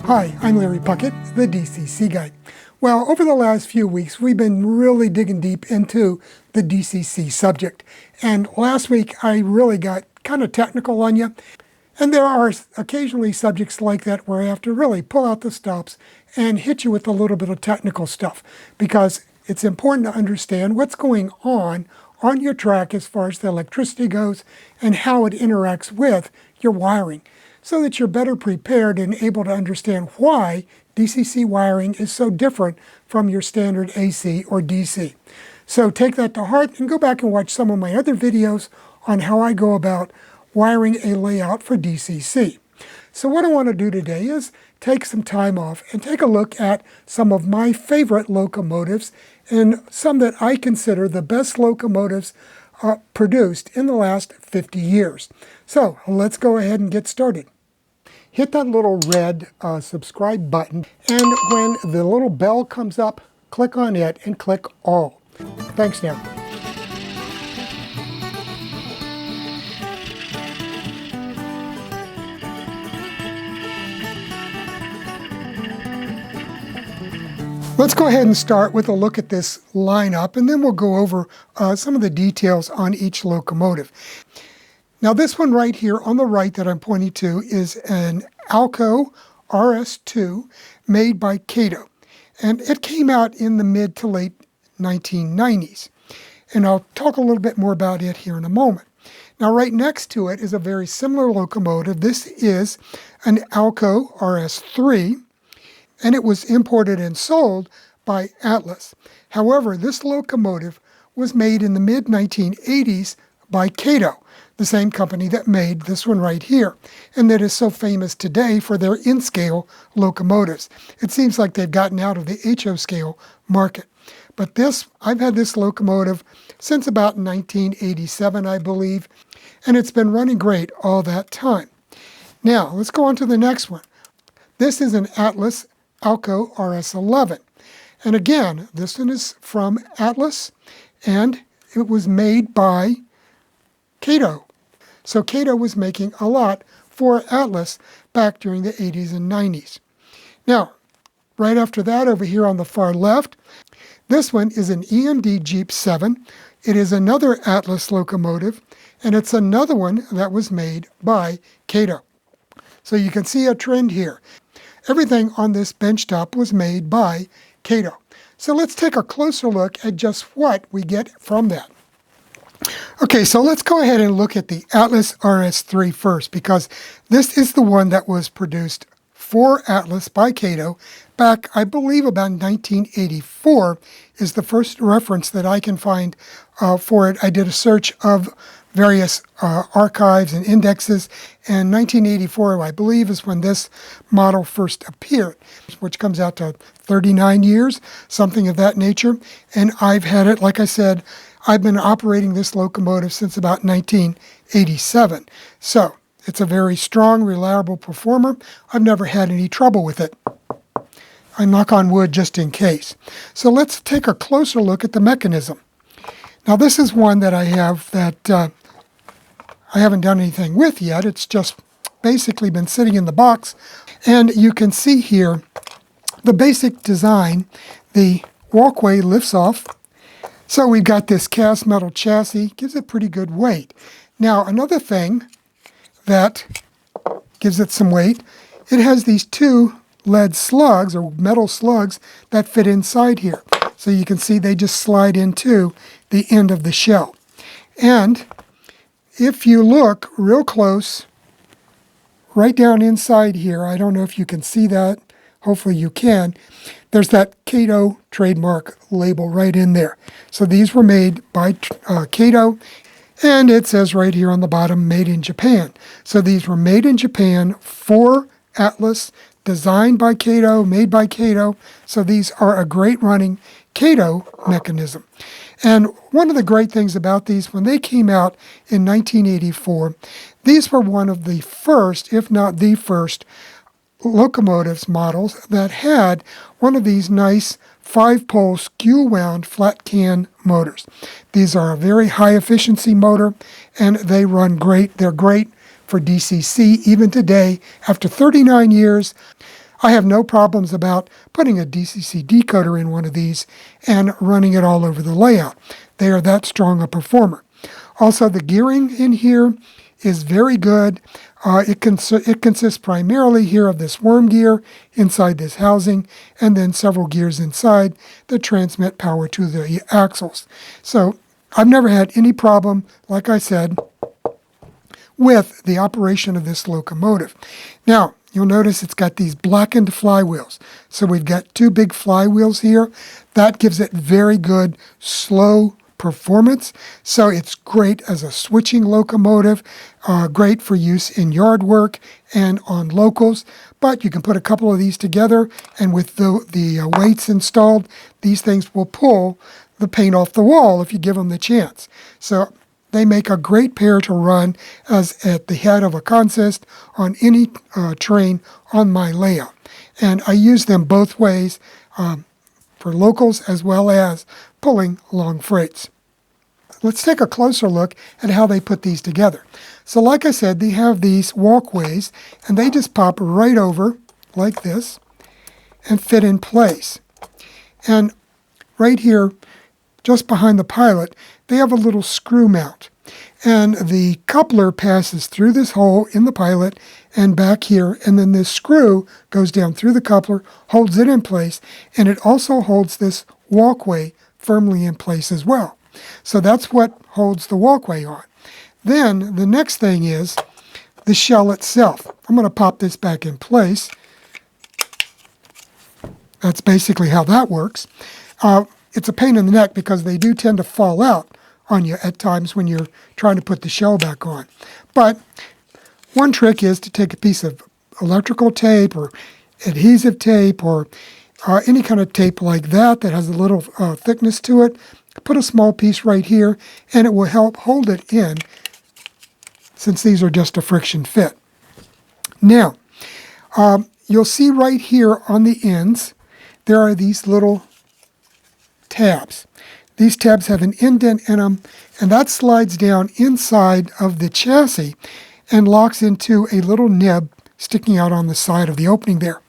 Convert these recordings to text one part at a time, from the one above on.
Hi, I'm Larry Puckett, the DCC Guy. Well, over the last few weeks, we've been really digging deep into the DCC subject. And last week, I really got kind of technical on you. And there are occasionally subjects like that where I have to really pull out the stops and hit you with a little bit of technical stuff, because it's important to understand what's going on your track as far as the electricity goes and how it interacts with your wiring, so that you're better prepared and able to understand why DCC wiring is so different from your standard AC or DC. So take that to heart and go back and watch some of my other videos on how I go about wiring a layout for DCC. So what I want to do today is take some time off and take a look at some of my favorite locomotives and some that I consider the best locomotives produced in the last 50 years. So let's go ahead and get started. Hit that little red subscribe button, and when the little bell comes up, click on it and click all. Thanks now. Let's go ahead and start with a look at this lineup, and then we'll go over some of the details on each locomotive. Now this one right here on the right that I'm pointing to is an Kato RS2 made by Kato. And it came out in the mid to late 1990s. And I'll talk a little bit more about it here in a moment. Now right next to it is a very similar locomotive. This is an Kato RS3. And it was imported and sold by Atlas. However, this locomotive was made in the mid-1980s by Kato, the same company that made this one right here, and that is so famous today for their in-scale locomotives. It seems like they've gotten out of the HO scale market. But this, I've had this locomotive since about 1987, I believe, and it's been running great all that time. Now, let's go on to the next one. This is an Atlas Kato RS11. And again, this one is from Atlas, and it was made by Kato. So Kato was making a lot for Atlas back during the 80s and 90s. Now, right after that, over here on the far left, this one is an EMD Jeep 7. It is another Atlas locomotive, and it's another one that was made by Kato. So you can see a trend here. Everything on this bench top was made by Kato. So let's take a closer look at just what we get from that. Okay, so let's go ahead and look at the Atlas RS3 first, because this is the one that was produced for Atlas by Kato back, I believe, about 1984 is the first reference that I can find for it. I did a search of various archives and indexes, and 1984, I believe, is when this model first appeared, which comes out to 39 years, something of that nature. And I've had it, like I said, I've been operating this locomotive since about 1987. So it's a very strong, reliable performer. I've never had any trouble with it. I knock on wood just in case. So let's take a closer look at the mechanism. Now this is one that I have that I haven't done anything with yet. It's just basically been sitting in the box. And you can see here the basic design. The walkway lifts off. So we've got this cast metal chassis, gives it pretty good weight. Now another thing that gives it some weight, it has these two lead slugs or metal slugs that fit inside here. So you can see they just slide into the end of the shell. And if you look real close, right down inside here, I don't know if you can see that, hopefully you can, there's that Kato trademark label right in there. So these were made by Kato, and it says right here on the bottom, made in Japan. So these were made in Japan for Atlas, designed by Kato, made by Kato. So these are a great running Kato mechanism. And one of the great things about these, when they came out in 1984, these were one of the first, if not the first, locomotives models that had one of these nice 5-pole skew-wound flat can motors. These are a very high efficiency motor, and they run great. They're great for DCC even today. After 39 years, I have no problems about putting a DCC decoder in one of these and running it all over the layout. They are that strong a performer. Also, the gearing in here is very good. It consists primarily here of this worm gear inside this housing, and then several gears inside that transmit power to the axles. So I've never had any problem, like I said, with the operation of this locomotive. Now, you'll notice it's got these blackened flywheels. So we've got two big flywheels here. That gives it very good slow performance. So it's great as a switching locomotive, great for use in yard work and on locals. But you can put a couple of these together, and with the weights installed, these things will pull the paint off the wall if you give them the chance. So they make a great pair to run as at the head of a consist on any train on my layout. And I use them both ways for locals as well as pulling long freights. Let's take a closer look at how they put these together. So like I said, they have these walkways, and they just pop right over like this and fit in place. And right here, just behind the pilot, they have a little screw mount. And the coupler passes through this hole in the pilot and back here, and then this screw goes down through the coupler, holds it in place, and it also holds this walkway firmly in place as well. So that's what holds the walkway on. Then the next thing is the shell itself. I'm going to pop this back in place. That's basically how that works. It's a pain in the neck because they do tend to fall out on you at times when you're trying to put the shell back on. But one trick is to take a piece of electrical tape or adhesive tape or any kind of tape like that that has a little thickness to it. Put a small piece right here, and it will help hold it in, since these are just a friction fit. Now, you'll see right here on the ends, there are these little tabs. These tabs have an indent in them, and that slides down inside of the chassis and locks into a little nib sticking out on the side of the opening there.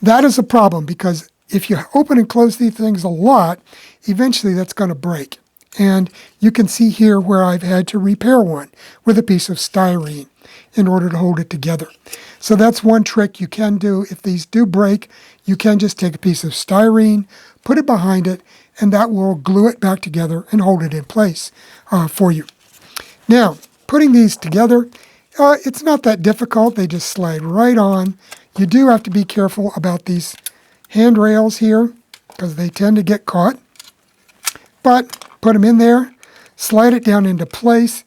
That is a problem because if you open and close these things a lot, eventually that's going to break. And you can see here where I've had to repair one with a piece of styrene in order to hold it together. So that's one trick you can do. If these do break, you can just take a piece of styrene, put it behind it, and that will glue it back together and hold it in place for you. Now, putting these together, it's not that difficult. They just slide right on. You do have to be careful about these handrails here because they tend to get caught. But put them in there, slide it down into place,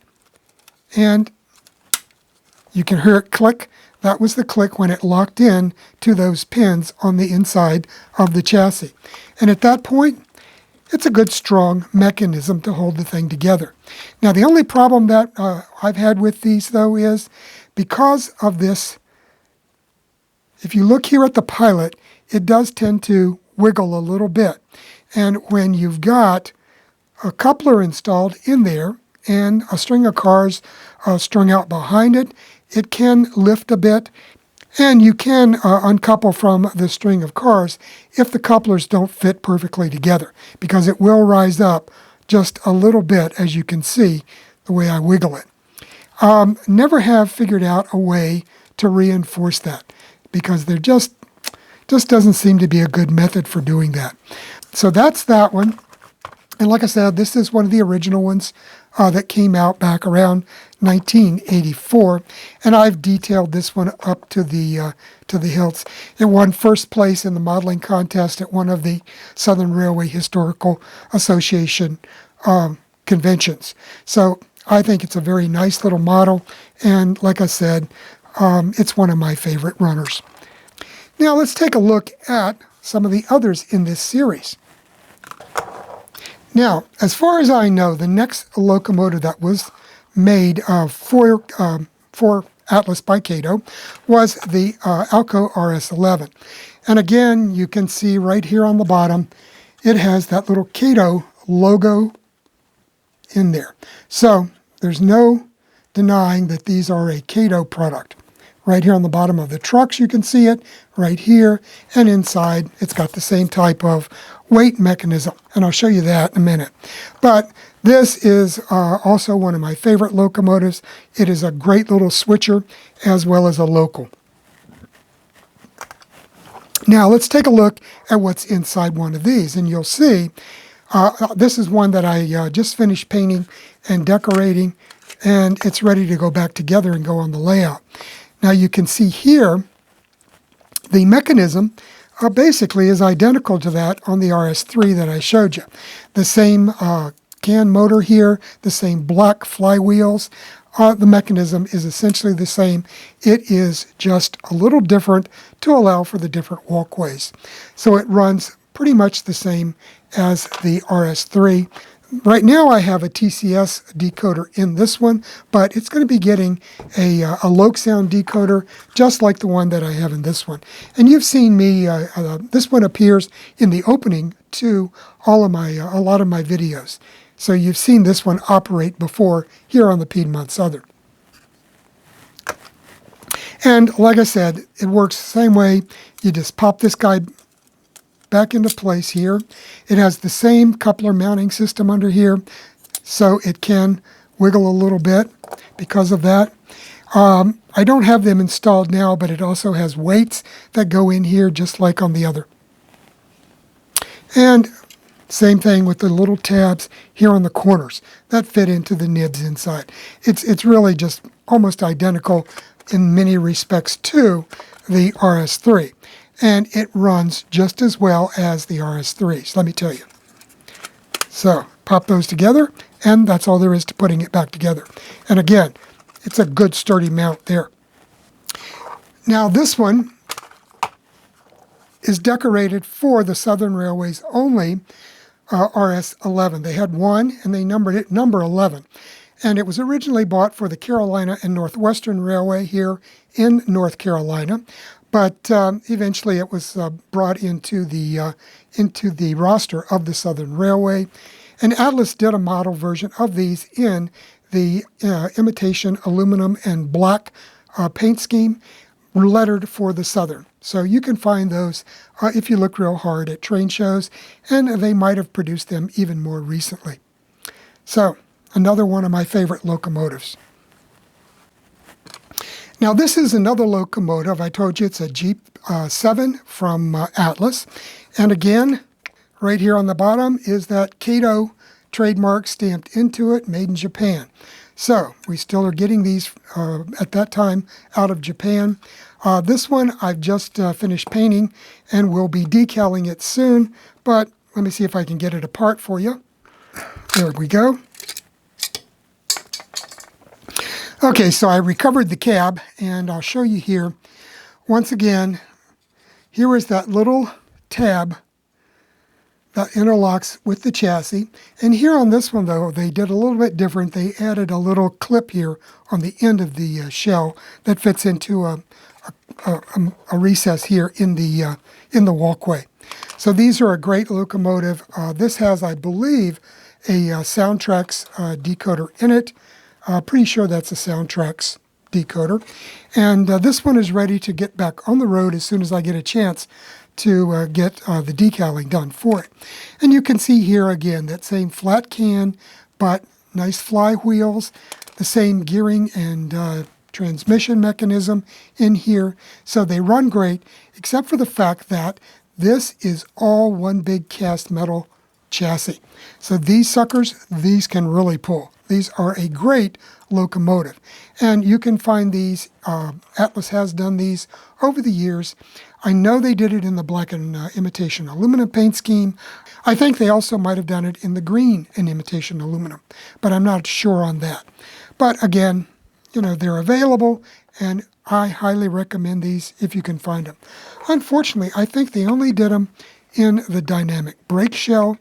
and you can hear it click. That was the click when it locked in to those pins on the inside of the chassis. And at that point, it's a good strong mechanism to hold the thing together. Now the only problem that I've had with these though is because of this, if you look here at the pilot, it does tend to wiggle a little bit. And when you've got a coupler installed in there and a string of cars strung out behind it, it can lift a bit. And you can uncouple from the string of cars if the couplers don't fit perfectly together, because it will rise up just a little bit, as you can see the way I wiggle it. Never have figured out a way to reinforce that, because there just doesn't seem to be a good method for doing that. So that's that one. And like I said, this is one of the original ones that came out back around 1984, and I've detailed this one up to the hilts. It won first place in the modeling contest at one of the Southern Railway Historical Association conventions. So I think it's a very nice little model, and like I said, it's one of my favorite runners. Now let's take a look at some of the others in this series. Now, as far as I know, the next locomotive that was made for Atlas by Kato was the Locos RS11. And again, you can see right here on the bottom, it has that little Kato logo in there. So there's no denying that these are a Kato product right here on the bottom of the trucks. You can see it right here. And inside, it's got the same type of weight mechanism. And I'll show you that in a minute. But this is also one of my favorite locomotives. It is a great little switcher as well as a local. Now let's take a look at what's inside one of these, and you'll see this is one that I just finished painting and decorating, and it's ready to go back together and go on the layout. Now you can see here the mechanism basically is identical to that on the RS3 that I showed you. The same can motor here, the same black flywheels. The mechanism is essentially the same. It is just a little different to allow for the different walkways. So it runs pretty much the same as the RS3. Right now I have a TCS decoder in this one, but it's going to be getting a Loc sound decoder just like the one that I have in this one. And you've seen me, this one appears in the opening to a lot of my videos. So you've seen this one operate before here on the Piedmont Southern. And like I said, it works the same way. You just pop this guy back into place here. It has the same coupler mounting system under here, so it can wiggle a little bit because of that. I don't have them installed now, but it also has weights that go in here just like on the other. And same thing with the little tabs here on the corners that fit into the nibs inside. It's really just almost identical in many respects to the RS3. And it runs just as well as the RS3s, let me tell you. So pop those together, and that's all there is to putting it back together. And again, it's a good sturdy mount there. Now this one is decorated for the Southern Railway's only RS11. They had one, and they numbered it number 11. And it was originally bought for the Carolina and Northwestern Railway here in North Carolina. But eventually it was brought into the roster of the Southern Railway. And Atlas did a model version of these in the imitation aluminum and black paint scheme, lettered for the Southern. So you can find those if you look real hard at train shows, and they might have produced them even more recently. So another one of my favorite locomotives. Now this is another locomotive. I told you it's a Jeep 7 from Atlas. And again, right here on the bottom is that Kato trademark stamped into it, made in Japan. So we still are getting these at that time out of Japan. This one I've just finished painting and will be decaling it soon, but let me see if I can get it apart for you. There we go. Okay, so I recovered the cab, and I'll show you here. Once again, here is that little tab that interlocks with the chassis. And here on this one, though, they did a little bit different. They added a little clip here on the end of the shell that fits into a recess here in the walkway. So these are a great locomotive. This has, I believe, a Soundtrax decoder in it. Pretty sure that's a Soundtrax decoder. And this one is ready to get back on the road as soon as I get a chance to get the decaling done for it. And you can see here again that same flat can, but nice flywheels, the same gearing and transmission mechanism in here. So they run great, except for the fact that this is all one big cast metal chassis. So these suckers, these can really pull. These are a great locomotive. And you can find these, Atlas has done these over the years. I know they did it in the black and imitation aluminum paint scheme. I think they also might have done it in the green and imitation aluminum, but I'm not sure on that. But again, you know, they're available, and I highly recommend these if you can find them. Unfortunately, I think they only did them in the dynamic brake shell.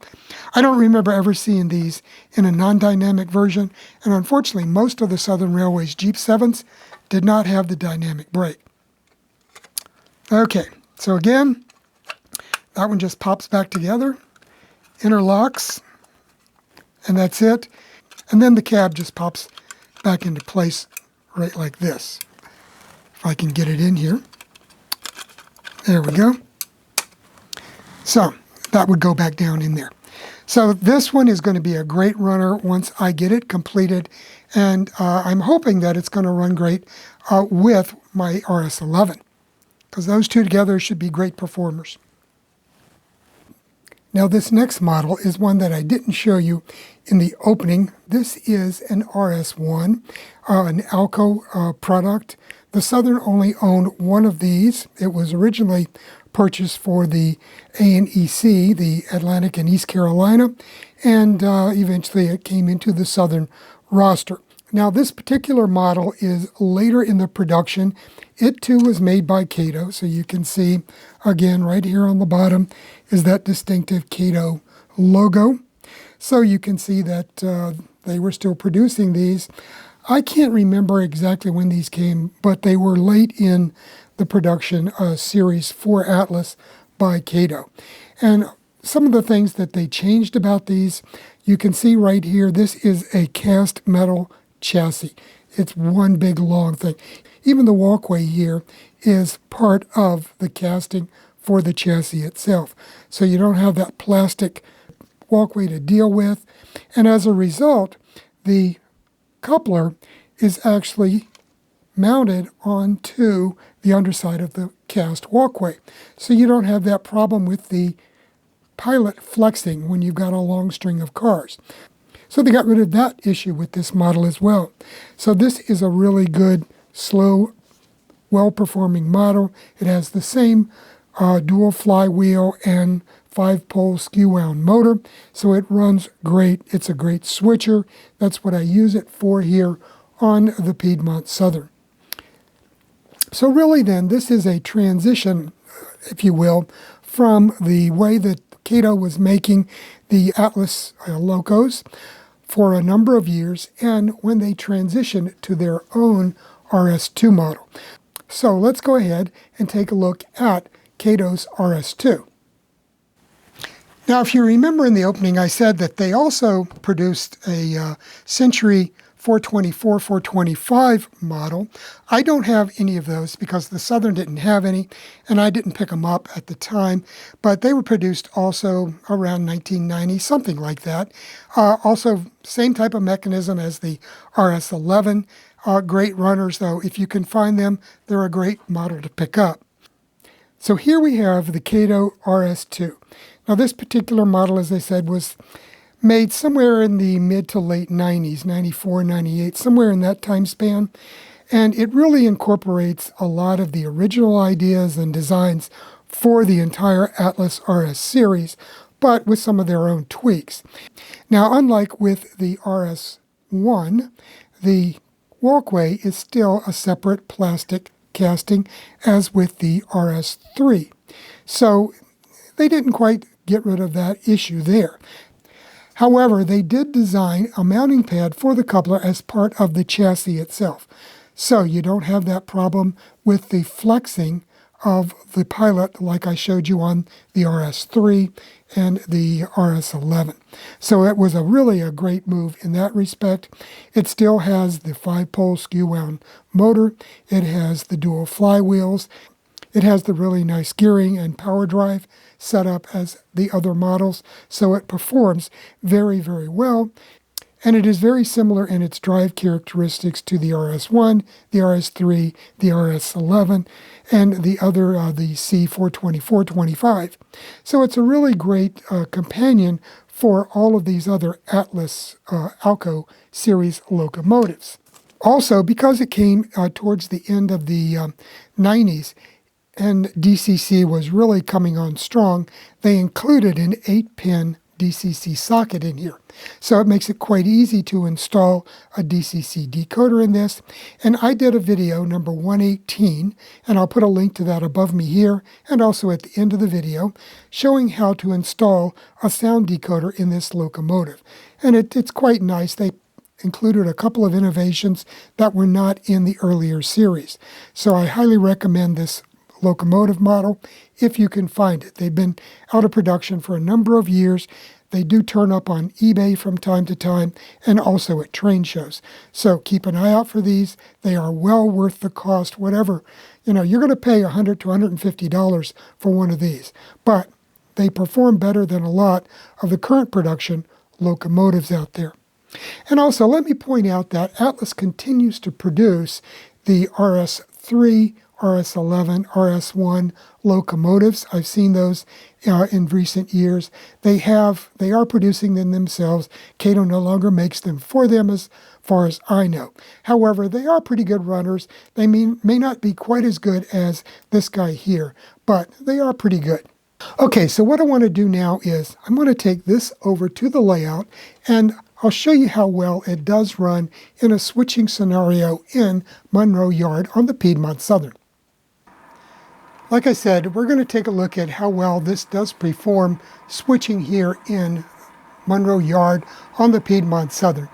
I don't remember ever seeing these in a non-dynamic version, and unfortunately most of the Southern Railway's Jeep 7s did not have the dynamic brake. Okay, so again, that one just pops back together, interlocks, and that's it. And then the cab just pops back into place right like this. If I can get it in here. There we go. So that would go back down in there. So this one is going to be a great runner once I get it completed, and I'm hoping that it's going to run great with my RS11, because those two together should be great performers. Now this next model is one that I didn't show you in the opening. This is an RS1, an Alco product. The Southern only owned one of these. It was originally purchased for the ANEC, the Atlantic and East Carolina, and eventually it came into the Southern roster. Now this particular model is later in the production. It too was made by Kato, so you can see again right here on the bottom is that distinctive Kato logo. So you can see that they were still producing these. I can't remember exactly when these came, but they were late in the production series for Atlas by Kato. And some of the things that they changed about these, you can see right here, this is a cast metal chassis. It's one big long thing. Even the walkway here is part of the casting for the chassis itself. So you don't have that plastic walkway to deal with. And as a result, the coupler is actually mounted onto the underside of the cast walkway. So you don't have that problem with the pilot flexing when you've got a long string of cars. So they got rid of that issue with this model as well. So this is a really good, slow, well-performing model. It has the same dual flywheel and 5-pole skew-wound motor, so it runs great. It's a great switcher. That's what I use it for here on the Piedmont Southern. So really then, this is a transition, if you will, from the way that Kato was making the Atlas Locos for a number of years, and when they transitioned to their own RS2 model. So let's go ahead and take a look at Kato's RS2. Now, if you remember in the opening, I said that they also produced a Century 424, 425 model. I don't have any of those because the Southern didn't have any, and I didn't pick them up at the time, but they were produced also around 1990, something like that. Also, same type of mechanism as the RS11. Great runners, though. If you can find them, they're a great model to pick up. So here we have the Kato RS2. Now this particular model, as I said, was made somewhere in the mid to late 90s, 94, 98, somewhere in that time span. And it really incorporates a lot of the original ideas and designs for the entire Atlas RS series, but with some of their own tweaks. Now, unlike with the RS1, the walkway is still a separate plastic casting as with the RS3. So they didn't quite get rid of that issue there. However, they did design a mounting pad for the coupler as part of the chassis itself. So you don't have that problem with the flexing of the pilot like I showed you on the RS3 and the RS11. So it was really a great move in that respect. It still has the 5-pole skew-wound motor. It has the dual flywheels. It has the really nice gearing and power drive set up as the other models, so it performs very, very well. And it is very similar in its drive characteristics to the RS1, the RS3, the RS11, and the other, the C420, 425. So it's a really great companion for all of these other Atlas Alco series locomotives. Also, because it came towards the end of the 90s, and DCC was really coming on strong, they included an 8-pin DCC socket in here. So it makes it quite easy to install a DCC decoder in this. And I did a video, number 118, and I'll put a link to that above me here and also at the end of the video, showing how to install a sound decoder in this locomotive. And it's quite nice. They included a couple of innovations that were not in the earlier series. So I highly recommend this locomotive model if you can find it. They've been out of production for a number of years. They do turn up on eBay from time to time and also at train shows. So keep an eye out for these. They are well worth the cost, whatever. You're going to pay $100 to $150 for one of these. But they perform better than a lot of the current production locomotives out there. And also, let me point out that Atlas continues to produce the RS3, RS11, RS1 locomotives. I've seen those in recent years. They are producing them themselves. Kato no longer makes them for them as far as I know. However, they are pretty good runners. They may not be quite as good as this guy here, but they are pretty good. Okay, so what I want to do now is I'm going to take this over to the layout, and I'll show you how well it does run in a switching scenario in Monroe Yard on the Piedmont Southern. Like I said, we're going to take a look at how well this does perform switching here in Monroe Yard on the Piedmont Southern.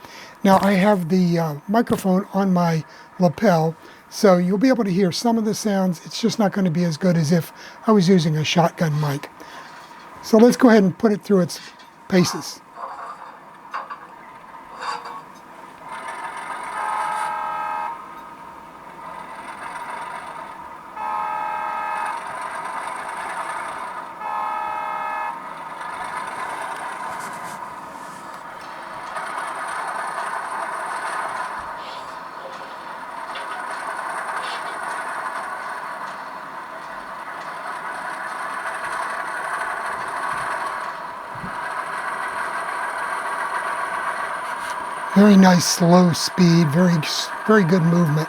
Now I have the microphone on my lapel, so you'll be able to hear some of the sounds. It's just not going to be as good as if I was using a shotgun mic. So let's go ahead and put it through its paces. Very nice slow speed, very good movement.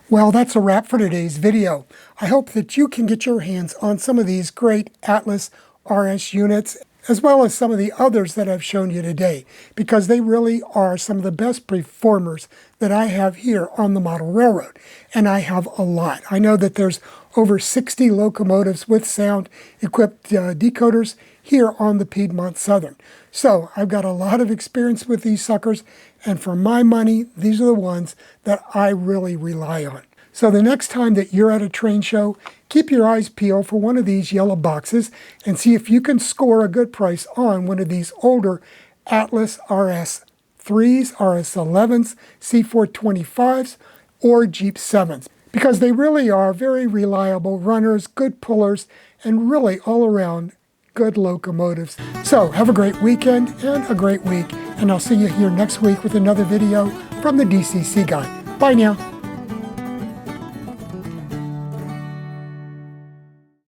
Well, that's a wrap for today's video. I hope that you can get your hands on some of these great Atlas RS units, as well as some of the others that I've shown you today, because they really are some of the best performers that I have here on the model railroad. And I have a lot. I know that there's over 60 locomotives with sound-equipped decoders here on the Piedmont Southern. So I've got a lot of experience with these suckers, and for my money, these are the ones that I really rely on. So the next time that you're at a train show, keep your eyes peeled for one of these yellow boxes and see if you can score a good price on one of these older Atlas RS3s, RS11s, C425s, or Jeep 7s, because they really are very reliable runners, good pullers, and really all around good locomotives. So have a great weekend and a great week, and I'll see you here next week with another video from the DCC Guy. Bye now.